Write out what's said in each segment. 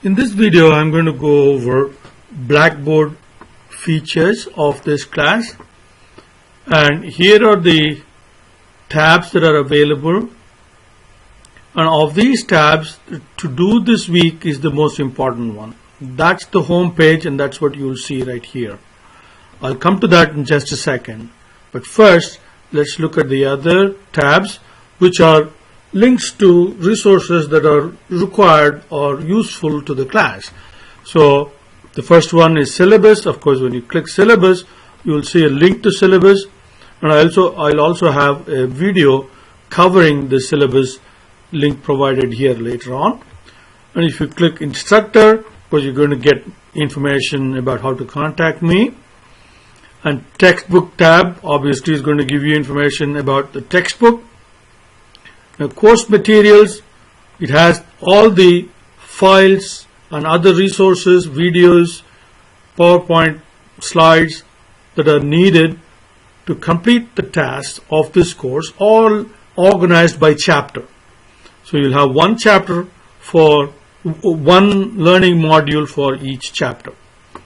In this video, I'm going to go over Blackboard features of this class, and here are the tabs that are available, and of these tabs, to do this week is the most important one. That's the home page, and that's what you'll see right here. I'll come to that in just a second, but first let's look at the other tabs, which are links to resources that are required or useful to the class. So the first one is syllabus. Of course, when you click syllabus, you will see a link to syllabus, and I'll also have a video covering the syllabus link provided here later on. And if you click instructor, of course, you're going to get information about how to contact me. And textbook tab obviously is going to give you information about the textbook. Now, course materials, it has all the files and other resources, videos, PowerPoint slides that are needed to complete the tasks of this course, all organized by chapter. So you'll have one chapter for one learning module for each chapter.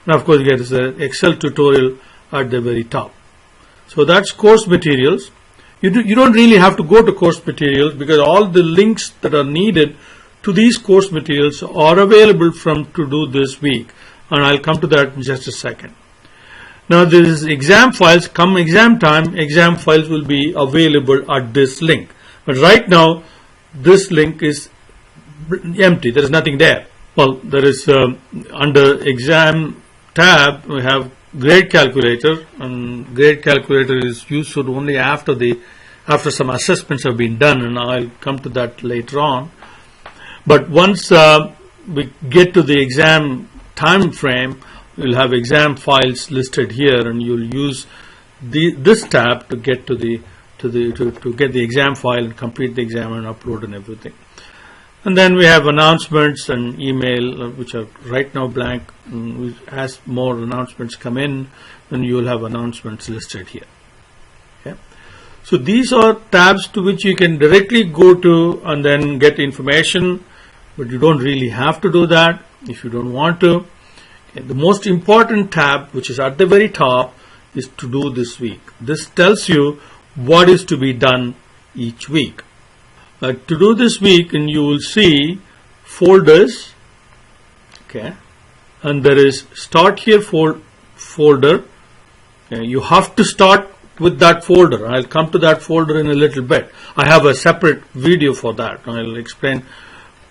Now, of course, there is an Excel tutorial at the very top. So that's course materials. You don't really have to go to course materials because all the links that are needed to these course materials are available from to do this week, and I'll come to that in just a second. Now, there is exam files. Come exam time, exam files will be available at this link, but right now this link is empty. There is nothing there. Well, there is under exam tab we have grade calculator, and grade calculator is useful only after some assessments have been done, and I'll come to that later on. But once we get to the exam time frame, we'll have exam files listed here, and you'll use this tab to get to get the exam file and complete the exam and upload and everything. And then we have announcements and email, which are right now blank. As more announcements come in, then you will have announcements listed here. Okay. So these are tabs to which you can directly go to and then get information, but you don't really have to do that if you don't want to. Okay. The most important tab, which is at the very top, is to do this week. This tells you what is to be done each week. To do this week, and you will see folders, okay, and there is start here folder. You have to start with that folder. I'll come to that folder in a little bit. I have a separate video for that. I'll explain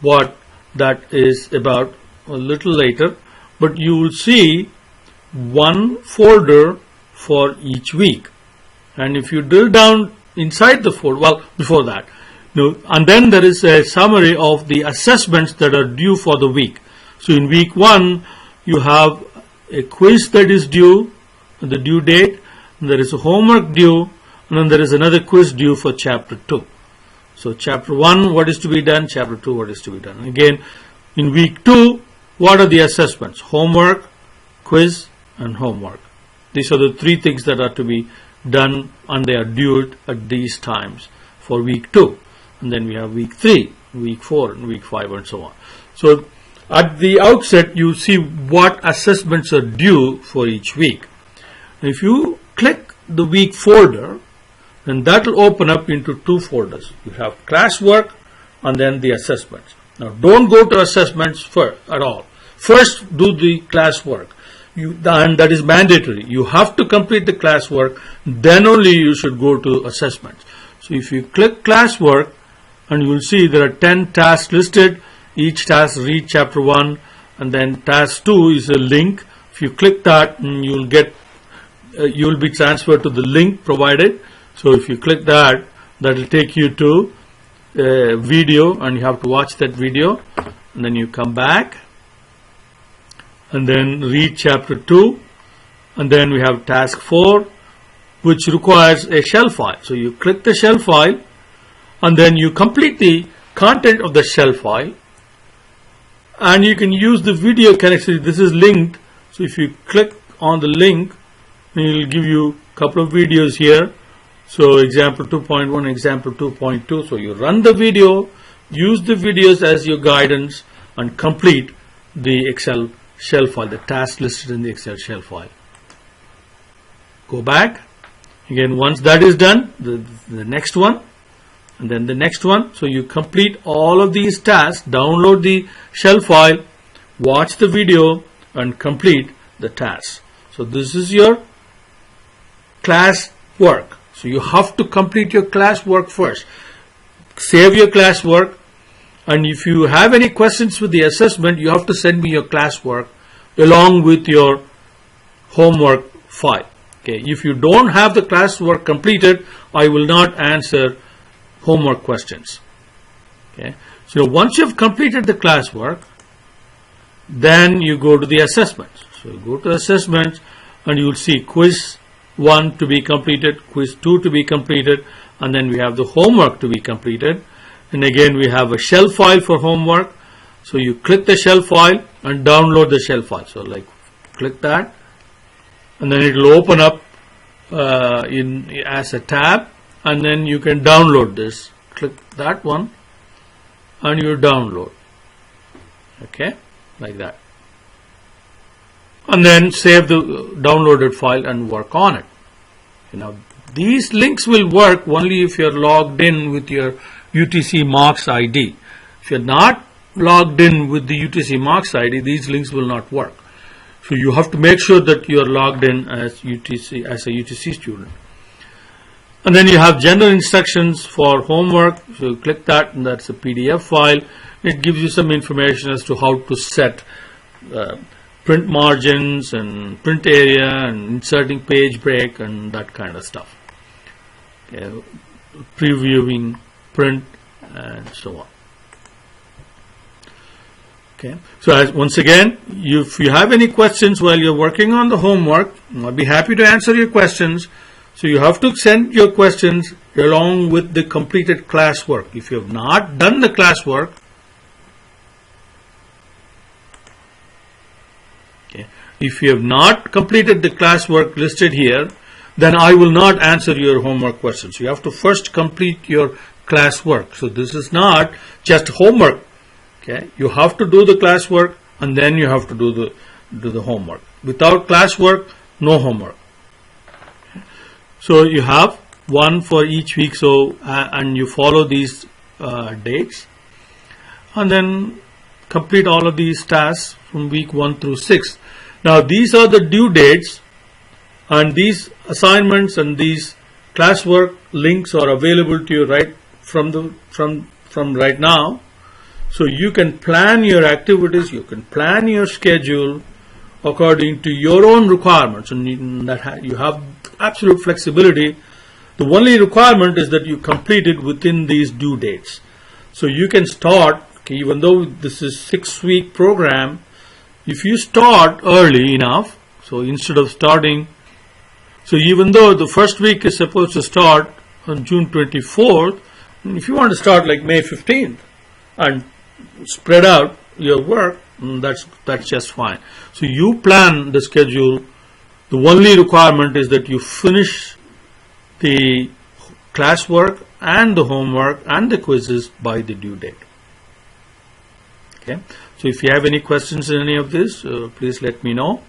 what that is about a little later, but you will see one folder for each week, and if you drill down inside the folder, well, before that, and then there is a summary of the assessments that are due for the week. So in week 1, you have a quiz that is due, the due date, and there is a homework due, and then there is another quiz due for chapter 2. So chapter 1, what is to be done? Chapter 2, what is to be done? Again, in week 2, what are the assessments? Homework, quiz, and homework. These are the 3 things that are to be done, and they are due at these times for week 2. And then we have week 3, week 4, and week 5, and so on. So at the outset, you see what assessments are due for each week. If you click the week folder, then that will open up into 2 folders. You have classwork and then the assessments. Now, don't go to assessments first at all. First, do the classwork. And that is mandatory. You have to complete the classwork, then only you should go to assessments. So if you click classwork, and you will see there are 10 tasks listed. Each task read chapter 1, and then task 2 is a link. If you click that, you will be transferred to the link provided. So if you click that, that will take you to a video, and you have to watch that video, and then you come back and then read chapter 2, and then we have task 4, which requires a shell file. So you click the shell file, and then you complete the content of the shell file, and you can use the video connection. This is linked, so if you click on the link, it will give you a couple of videos here. So example 2.1, example 2.2. So you run the video, use the videos as your guidance, and complete the Excel shell file, the task listed in the Excel shell file. Go back. Again, once that is done, the next one, and then the next one. So you complete all of these tasks, download the shell file, watch the video, and complete the task. So this is your class work. So you have to complete your class work first. Save your class work, and if you have any questions with the assessment, you have to send me your class work along with your homework file. Okay, if you don't have the classwork completed, I will not answer homework questions. Okay, so once you've completed the classwork, then you go to the assessments. So you go to assessments, and you will see quiz 1 to be completed, quiz 2 to be completed, and then we have the homework to be completed. And again, we have a shell file for homework. So you click the shell file and download the shell file. So like click that, and then it will open up as a tab, and then you can download this. Click that one and you download. Okay, like that, and then save the downloaded file and work on it. Now these links will work only if you're logged in with your UTC Marks ID. If you're not logged in with the UTC Marks ID, these links will not work. So you have to make sure that you are logged in as a UTC student. And then you have general instructions for homework. So you click that, and that's a PDF file. It gives you some information as to how to set print margins and print area and inserting page break and that kind of stuff. Okay. Previewing print and so on. Okay. So once again, if you have any questions while you're working on the homework, I'll be happy to answer your questions. So you have to send your questions along with the completed classwork. If you have not done the classwork, okay, if you have not completed the classwork listed here, then I will not answer your homework questions. You have to first complete your classwork. So this is not just homework. Okay, you have to do the classwork, and then you have to do the homework. Without classwork, no homework. Okay. So you have one for each week. So and you follow these dates, and then complete all of these tasks from week 1 through 6. Now these are the due dates, and these assignments and these classwork links are available to you right from right now. So you can plan your activities, you can plan your schedule according to your own requirements, and you have absolute flexibility. The only requirement is that you complete it within these due dates. So you can start, okay, even though this is 6-week program, if you start early enough, so instead of starting, so even though the first week is supposed to start on June 24th, if you want to start like May 15th and spread out your work, that's just fine. So you plan the schedule. The only requirement is that you finish the classwork and the homework and the quizzes by the due date. Okay. So if you have any questions in any of this, please let me know.